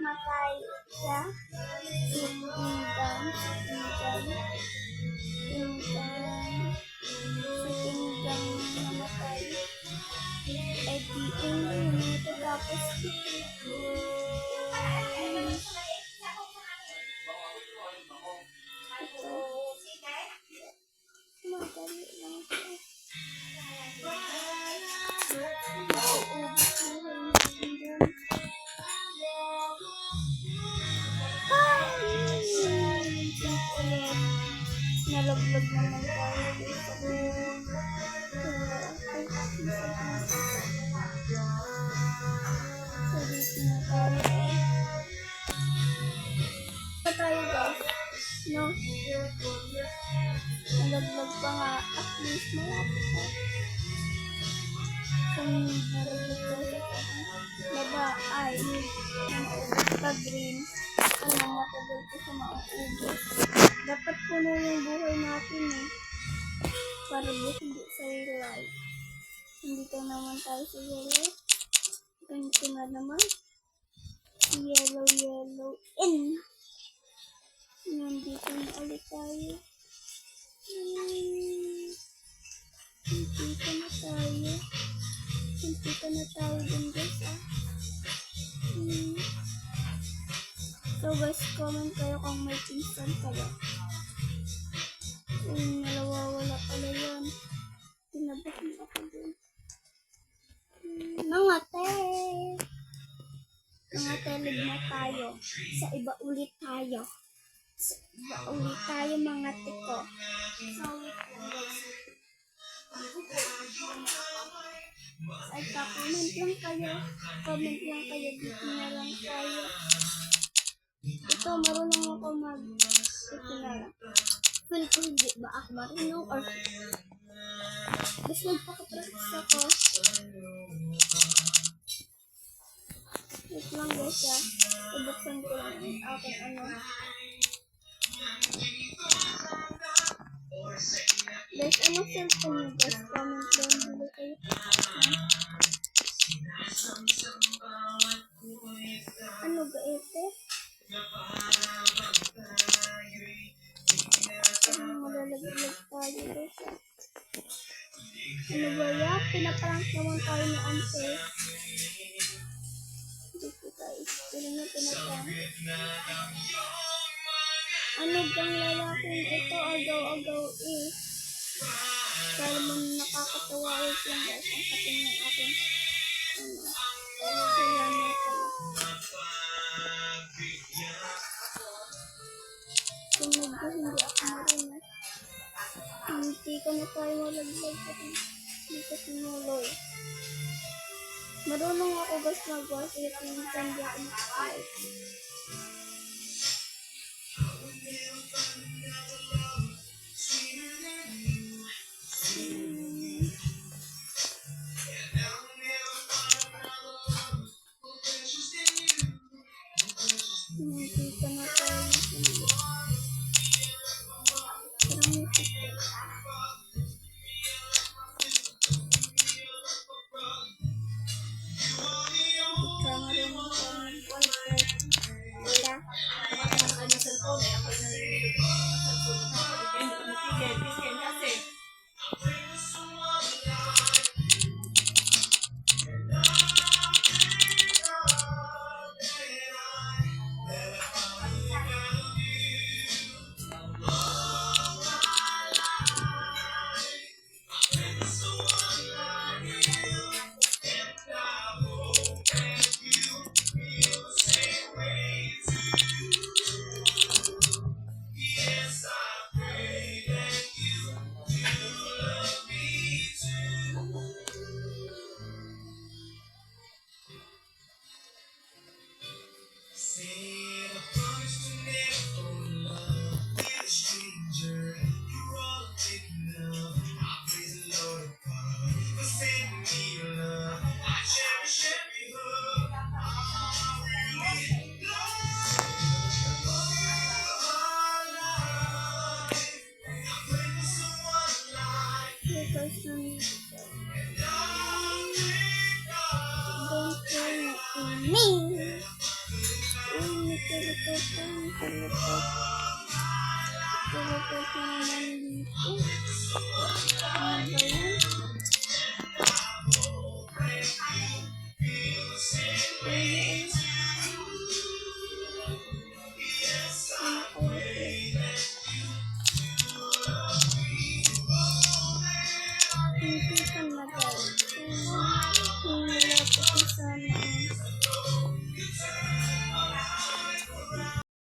namatay siya. Si Pinggan. Namatay. Eh di ito tapos madali lang siya. Nalaglag naman tayo dito. So, dito na tayo. Pa tayo guys. No? Nalaglag pa nga. At least malapit pa. Kung nalaglag tayo sa baba ay pag-green. Ano matagal ko sa mauubos. Dapat puno yung buhay natin eh. Para hindi sa real life. Nandito naman tayo sa yellow. Ganito na naman. Yellow in. Nandito na ulit tayo. Nandito na tayo. Nandito na tayo din guys ah. So guys, comment kayo kung may pinsan kayo. Kung nawawala pala yan. Tinabak na ako dun. Mga telid na tayo. Sa iba ulit tayo. Mga tiko. So wait lang guys. Ay comment lang kayo. Comment lang kayo. Dito na lang tayo. Ito, marunong ako ito na lang. Feel ko hindi ba ako marunong or mas nagpaka-practice ako. Wait lang guys ah. Ibuksan ko lang yung aking ano. Guys, anong cellphone nyo guys? Comment lang dito kayo. Ano ga ito? Malalaglag tayo guys ah. Ano ba yan? Pinaprank naman tayo ni Ante. Dito tayo. Sino na pinaprank? Ano bang lalaking ito? Agaw-agaw eh. Para mo nakakatawa ulit lang guys. Ang kating ng aking kaya na tayo. Kung hindi ako marunong. Hindi ko na tayo malaglag kasi dito sinuloy. Marunong ako guys mag-watch ito yung hindi ako mag-watch. Nandito na tayo. Don't me. Uy, may teleport pa. May teleport. Teleport na naman dito. Ano ba yan? Ay, hindi ka madami.